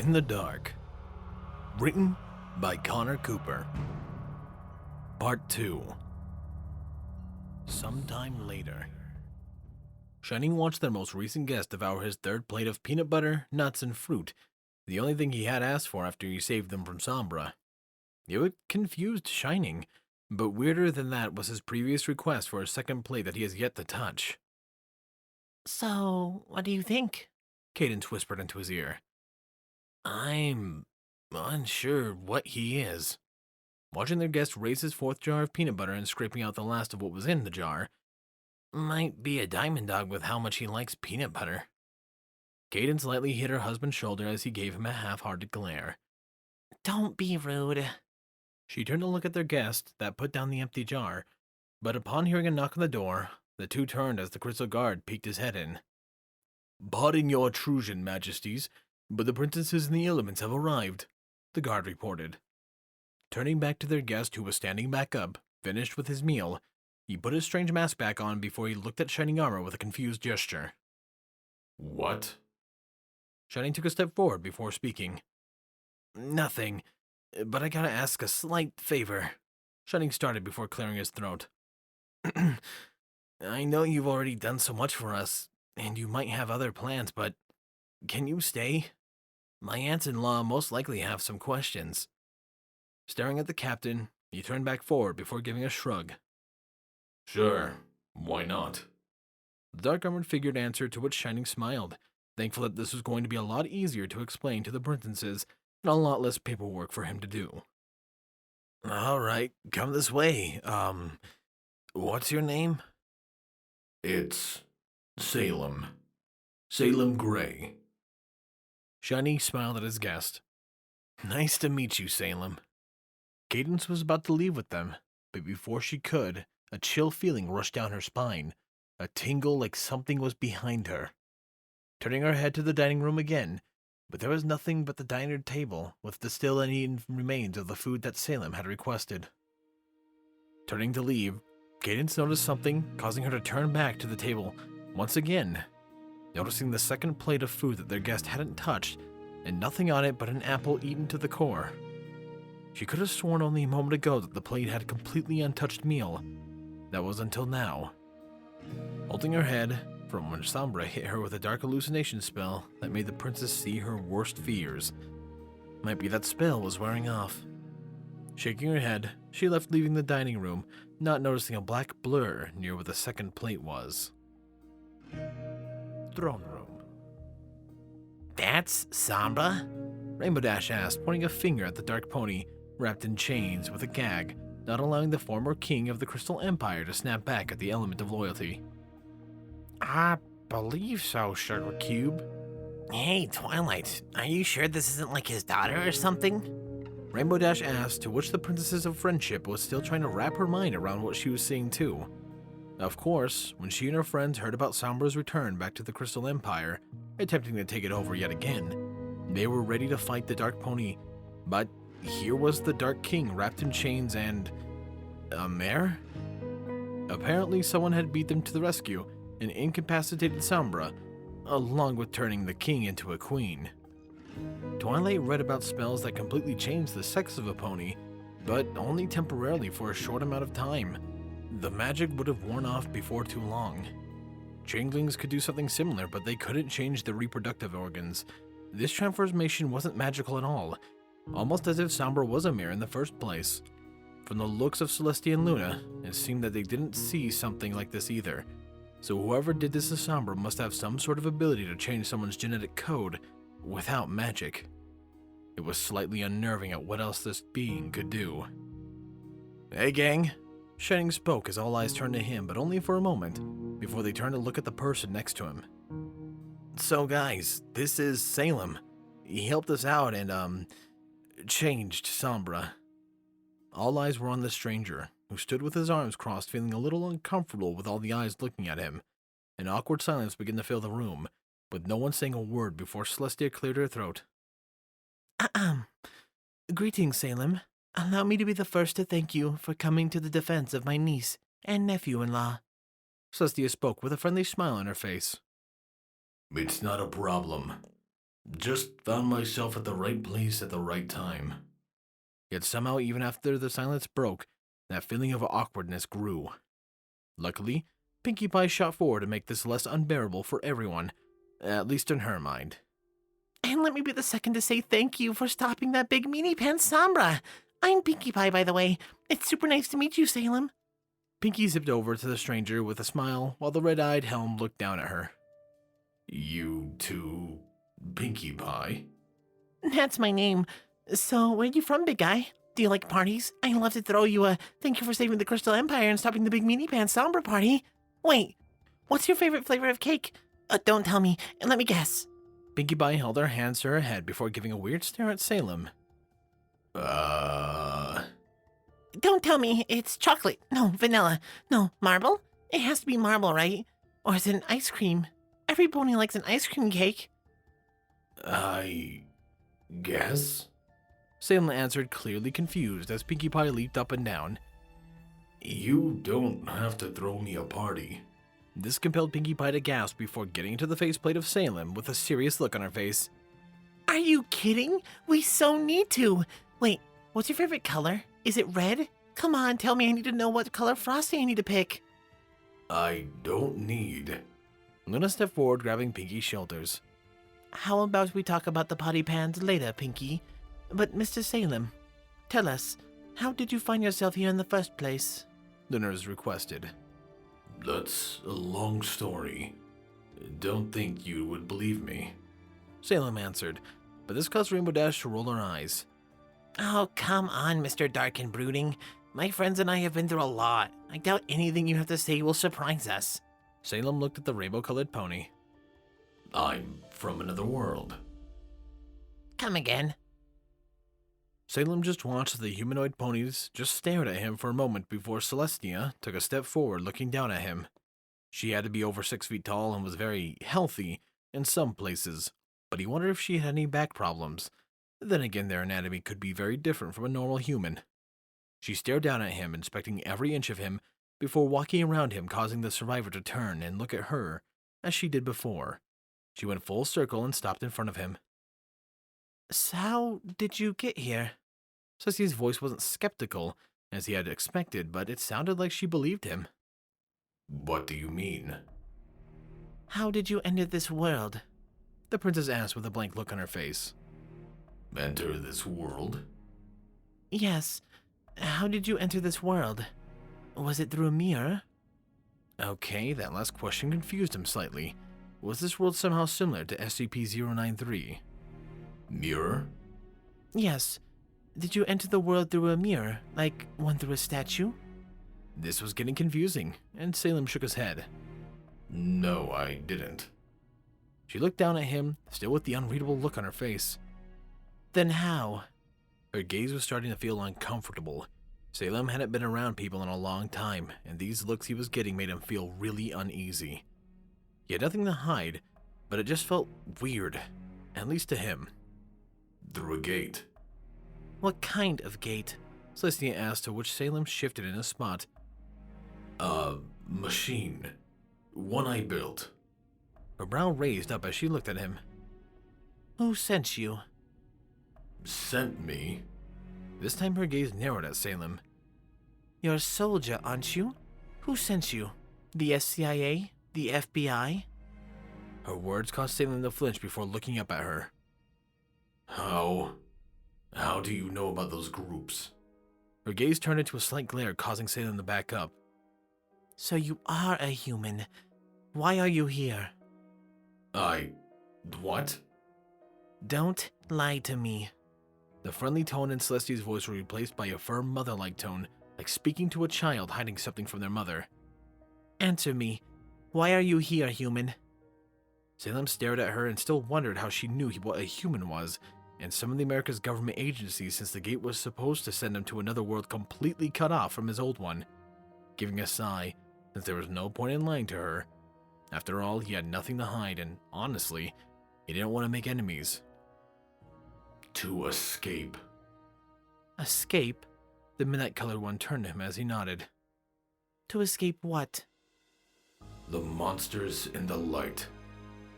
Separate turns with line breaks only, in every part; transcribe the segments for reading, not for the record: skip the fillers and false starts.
In the Dark. Written by Connor Cooper. Part 2. Sometime later. Shining watched their most recent guest devour his third plate of peanut butter, nuts, and fruit, the only thing he had asked for after he saved them from Sombra. It confused Shining, but weirder than that was his previous request for a second plate that he has yet to touch.
So, what do you think?
Cadence whispered into his ear. I'm unsure what he is. Watching their guest raise his fourth jar of peanut butter and scraping out the last of what was in the jar. Might be a diamond dog with how much he likes peanut butter. Cadence lightly hit her husband's shoulder as he gave him a half-hearted glare.
Don't be rude.
She turned to look at their guest that put down the empty jar, but upon hearing a knock on the door, the two turned as the crystal guard peeked his head in. Pardon your intrusion, majesties, but the princesses and the elements have arrived, the guard reported. Turning back to their guest who was standing back up, finished with his meal, he put his strange mask back on before he looked at Shining Armor with a confused gesture. What? Shining took a step forward before speaking. Nothing, but I gotta ask a slight favor. Shining started before clearing his throat. I know you've already done so much for us, and you might have other plans, but can you stay? My aunts-in-law most likely have some questions. Staring at the captain, he turned back forward before giving a shrug. Sure, why not? The dark-armored figure answered, to which Shining smiled, thankful that this was going to be a lot easier to explain to the princesses and a lot less paperwork for him to do. All right, come this way. What's your name? It's Salem. Salem Gray. Shining smiled at his guest. Nice to meet you, Salem. Cadence was about to leave with them, but before she could, a chill feeling rushed down her spine, a tingle like something was behind her. Turning her head to the dining room again, but there was nothing but the diner table with the still uneaten remains of the food that Salem had requested. Turning to leave, Cadence noticed something, causing her to turn back to the table once again, noticing the second plate of food that their guest hadn't touched, and nothing on it but an apple eaten to the core. She could have sworn only a moment ago that the plate had a completely untouched meal. That was until now. Holding her head, from when Sombra hit her with a dark hallucination spell that made the princess see her worst fears. Might be that spell was wearing off. Shaking her head, she left, leaving the dining room, not noticing a black blur near where the second plate was. Throne room. That's Sombra? Rainbow Dash asked, pointing a finger at the dark pony, wrapped in chains with a gag, not allowing the former king of the Crystal Empire to snap back at the element of loyalty. I believe so, Sugar Cube. Hey, Twilight, are you sure this isn't like his daughter or something? Rainbow Dash asked, to which the Princesses of Friendship was still trying to wrap her mind around what she was seeing too. Of course, when she and her friends heard about Sombra's return back to the Crystal Empire, attempting to take it over yet again, they were ready to fight the Dark Pony, but here was the Dark King wrapped in chains and a mare? Apparently someone had beat them to the rescue and incapacitated Sombra, along with turning the king into a queen. Twilight read about spells that completely changed the sex of a pony, but only temporarily for a short amount of time. The magic would have worn off before too long. Changelings could do something similar, but they couldn't change their reproductive organs. This transformation wasn't magical at all, almost as if Sombra was a mare in the first place. From the looks of Celestia and Luna, it seemed that they didn't see something like this either. So whoever did this to Sombra must have some sort of ability to change someone's genetic code without magic. It was slightly unnerving at what else this being could do. Hey gang, Shining spoke as all eyes turned to him, but only for a moment, before they turned to look at the person next to him. So guys, this is Salem. He helped us out and, changed Sombra. All eyes were on the stranger, who stood with his arms crossed, feeling a little uncomfortable with all the eyes looking at him. An awkward silence began to fill the room, with no one saying a word before Celestia cleared her throat.
Greetings, Salem. Allow me to be the first to thank you for coming to the defense of my niece and nephew-in-law.
Celestia spoke with a friendly smile on her face. It's not a problem. Just found myself at the right place at the right time. Yet somehow, even after the silence broke, that feeling of awkwardness grew. Luckily, Pinkie Pie shot forward to make this less unbearable for everyone, at least in her mind.
And let me be the second to say thank you for stopping that big meanie pants Sombra. I'm Pinkie Pie, by the way. It's super nice to meet you, Salem.
Pinkie zipped over to the stranger with a smile while the red-eyed helm looked down at her. You too, Pinkie Pie?
That's my name. So, where you from, big guy? Do you like parties? I'd love to throw you a thank you for saving the Crystal Empire and stopping the big meanie pants Sombra party. Wait, what's your favorite flavor of cake? Don't tell me, and let me guess.
Pinkie Pie held her hands to her head before giving a weird stare at Salem.
Don't tell me it's chocolate. No, vanilla. No, marble? It has to be marble, right? Or is it an ice cream? Every pony likes an ice cream cake.
I guess? Salem answered, clearly confused, as Pinkie Pie leaped up and down. You don't have to throw me a party. This compelled Pinkie Pie to gasp before getting into the faceplate of Salem with a serious look on her face.
Are you kidding? We so need to. Wait, what's your favorite color? Is it red? Come on, tell me. I need to know what color frosting I need to pick.
I don't need. Luna stepped forward, grabbing Pinkie's shoulders.
How about we talk about the potty pans later, Pinkie? But Mr. Salem, tell us, how did you find yourself here in the first place?
Luna's requested. That's a long story. Don't think you would believe me. Salem answered, but this caused Rainbow Dash to roll her eyes.
Oh, come on, Mr. Dark and Brooding. My friends and I have been through a lot. I doubt anything you have to say will surprise us.
Salem looked at the rainbow-colored pony. I'm from another world.
Come again.
Salem just watched as the humanoid ponies just stared at him for a moment before Celestia took a step forward, looking down at him. She had to be over 6 feet tall and was very healthy in some places, but he wondered if she had any back problems. Then again, their anatomy could be very different from a normal human. She stared down at him, inspecting every inch of him, before walking around him, causing the survivor to turn and look at her, as she did before. She went full circle and stopped in front of him.
So how did you get here?
Ceci's voice wasn't skeptical, as he had expected, but it sounded like she believed him. What do you mean?
How did you enter this world?
The princess asked with a blank look on her face. Enter this world?
Yes. How did you enter this world? Was it through a mirror?
Okay, that last question confused him slightly. Was this world somehow similar to SCP-093? Mirror?
Yes. Did you enter the world through a mirror, like one through a statue?
This was getting confusing, and Salem shook his head. No, I didn't. She looked down at him, still with the unreadable look on her face.
Then how?
Her gaze was starting to feel uncomfortable. Salem hadn't been around people in a long time, and these looks he was getting made him feel really uneasy. He had nothing to hide, but it just felt weird, at least to him. Through a gate.
What kind of gate?
Celestia asked, to which Salem shifted in a spot. A machine. One I built. Her brow raised up as she looked at him.
Who sent you?
Sent me? This time her gaze narrowed at Salem.
You're a soldier, aren't you? Who sent you? The CIA? The FBI?
Her words caused Salem to flinch before looking up at her. How do you know about those groups? Her gaze turned into a slight glare, causing Salem to back up.
So you are a human. Why are you here?
What?
Don't lie to me.
The friendly tone in Celestia's voice were replaced by a firm mother-like tone, like speaking to a child hiding something from their mother.
Answer me. Why are you here, human?
Salem stared at her and still wondered how she knew what a human was, and some of the America's government agencies, since the gate was supposed to send him to another world completely cut off from his old one. Giving a sigh, since there was no point in lying to her. After all, he had nothing to hide, and honestly, he didn't want to make enemies. To escape.
Escape?
The midnight-colored one turned to him as he nodded.
To escape what?
The monsters in the light,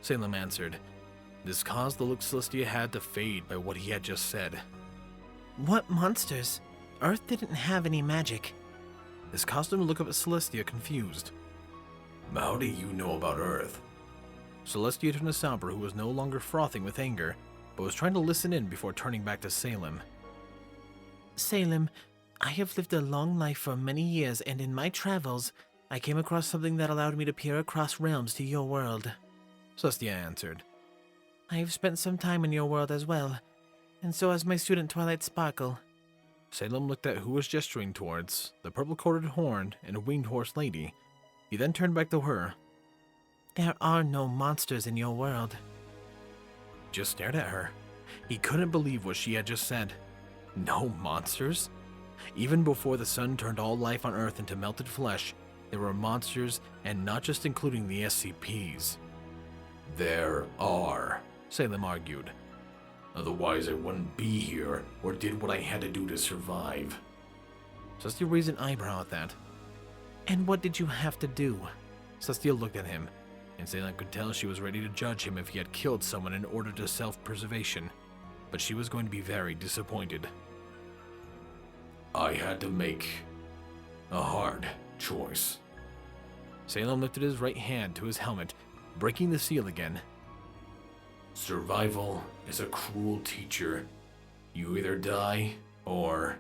Salem answered. This caused the look Celestia had to fade by what he had just said.
What monsters? Earth didn't have any magic.
This caused him to look up at Celestia confused.
How do you know about Earth?
Celestia turned to Sombra, who was no longer frothing with anger, but was trying to listen in before turning back to Salem.
Salem, I have lived a long life for many years, and in my travels, I came across something that allowed me to peer across realms to your world.
Celestia answered.
I have spent some time in your world as well, and so has my student Twilight Sparkle.
Salem looked at who was gesturing towards, the purple-coated horn and winged horse lady. He then turned back to her.
There are no monsters in your world.
Just stared at her. He couldn't believe what she had just said. No monsters? Even before the sun turned all life on Earth into melted flesh, there were monsters, and not just including the SCPs.
There are,
Salem argued.
Otherwise I wouldn't be here or did what I had to do to survive.
Celestia raised an eyebrow at that.
And what did you have to do?
Celestia looked at him, and Salem could tell she was ready to judge him if he had killed someone in order to self-preservation, but she was going to be very disappointed.
I had to make a hard choice.
Salem lifted his right hand to his helmet, breaking the seal again.
Survival is a cruel teacher. You either die or...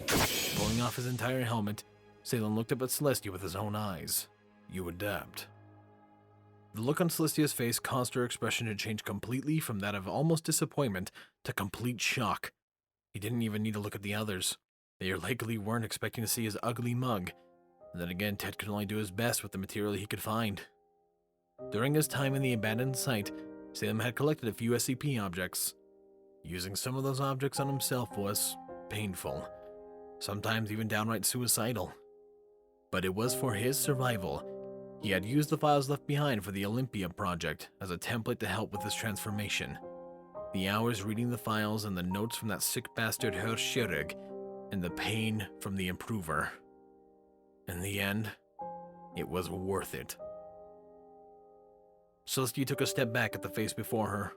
Pulling off his entire helmet, Salem looked up at Celestia with his own eyes. You adapt. The look on Celestia's face caused her expression to change completely from that of almost disappointment to complete shock. He didn't even need to look at the others. They likely weren't expecting to see his ugly mug. And then again, Ted could only do his best with the material he could find. During his time in the abandoned site, Salem had collected a few SCP objects. Using some of those objects on himself was painful, sometimes even downright suicidal. But it was for his survival. He had used the files left behind for the Olympia project as a template to help with his transformation. The hours reading the files and the notes from that sick bastard Herr Schierig, and the pain from the Improver. In the end, it was worth it. Celestia took a step back at the face before her.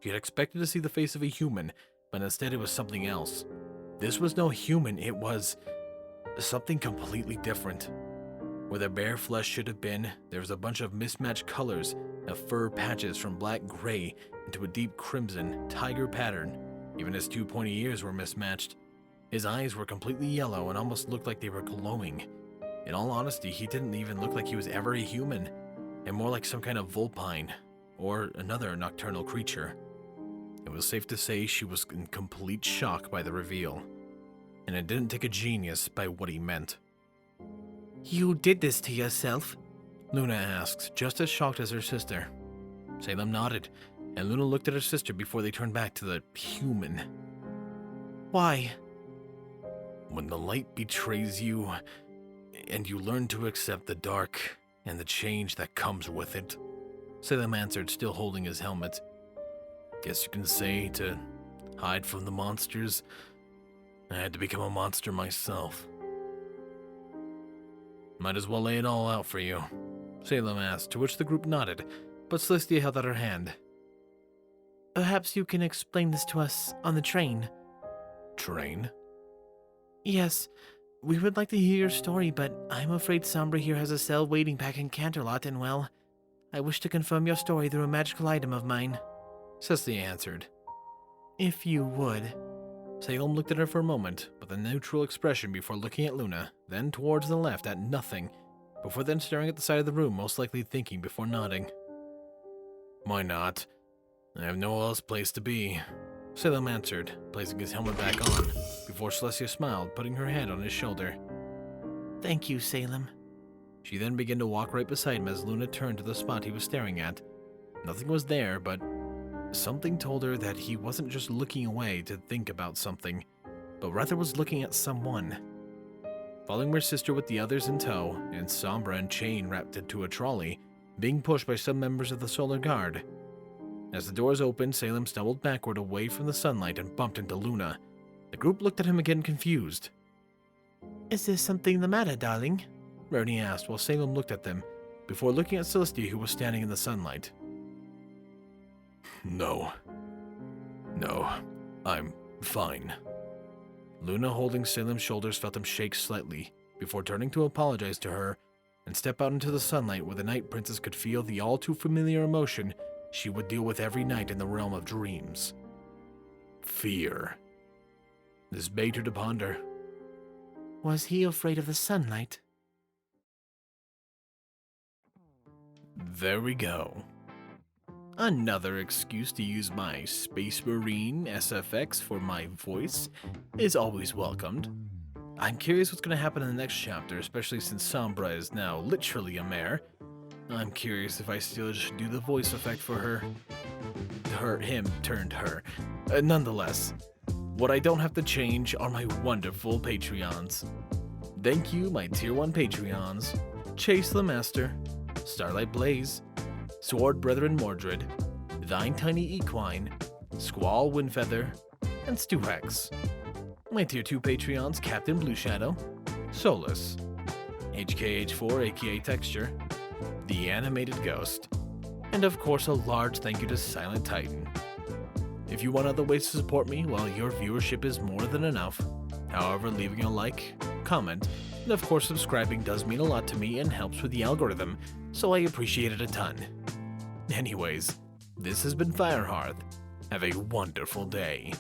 She had expected to see the face of a human, but instead it was something else. This was no human, it was something completely different. Where the bare flesh should have been, there was a bunch of mismatched colors of fur patches from black-gray into a deep crimson, tiger pattern. Even his two pointy ears were mismatched. His eyes were completely yellow and almost looked like they were glowing. In all honesty, he didn't even look like he was ever a human, and more like some kind of vulpine, or another nocturnal creature. It was safe to say she was in complete shock by the reveal, and it didn't take a genius by what he meant.
You did this to yourself?
Luna asked, just as shocked as her sister. Salem nodded, and Luna looked at her sister before they turned back to the human.
Why?
When the light betrays you, and you learn to accept the dark and the change that comes with it, Salem answered, still holding his helmet. Guess you can say, to hide from the monsters, I had to become a monster myself. Might as well lay it all out for you, Salem asked, to which the group nodded, but Celestia held out her hand.
Perhaps you can explain this to us on the train.
Train?
Yes, we would like to hear your story, but I'm afraid Sombra here has a cell waiting back in Canterlot, and well, I wish to confirm your story through a magical item of mine.
Celestia answered.
If you would.
Salem looked at her for a moment, with a neutral expression before looking at Luna, then towards the left at nothing, before then staring at the side of the room, most likely thinking before nodding. Why not? I have no else place to be, Salem answered, placing his helmet back on, before Celestia smiled, putting her hand on his shoulder.
Thank you, Salem.
She then began to walk right beside him as Luna turned to the spot he was staring at. Nothing was there, but something told her that he wasn't just looking away to think about something, but rather was looking at someone. Following her sister with the others in tow, and Sombra and Chain wrapped into a trolley, being pushed by some members of the Solar Guard. As the doors opened, Salem stumbled backward away from the sunlight and bumped into Luna. The group looked at him again, confused.
Is there something the matter, darling?
Rarity asked while Salem looked at them, before looking at Celestia, who was standing in the sunlight.
No. No, I'm fine.
Luna, holding Salem's shoulders, felt him shake slightly before turning to apologize to her and step out into the sunlight where the Night Princess could feel the all-too-familiar emotion she would deal with every night in the realm of dreams. Fear. This bade her to ponder.
Was he afraid of the sunlight?
There we go. Another excuse to use my Space Marine SFX for my voice is always welcomed. I'm curious what's going to happen in the next chapter, especially since Sombra is now literally a mare. I'm curious if I still just do the voice effect for her. Him turned her. Nonetheless, what I don't have to change are my wonderful Patreons. Thank you, my Tier 1 Patreons. Chase Lemaster, Starlight Blaze, Sword Brethren Mordred, Thine Tiny Equine, Squall Windfeather, and Stuhex. My Tier 2 Patreons, Captain Blueshadow, Solus, HKH4 aka Texture, The Animated Ghost, and of course a large thank you to Silent Titan. If you want other ways to support me, well, your viewership is more than enough. However, leaving a like, comment, and of course subscribing does mean a lot to me and helps with the algorithm, so I appreciate it a ton. Anyways, this has been Firehearth. Have a wonderful day.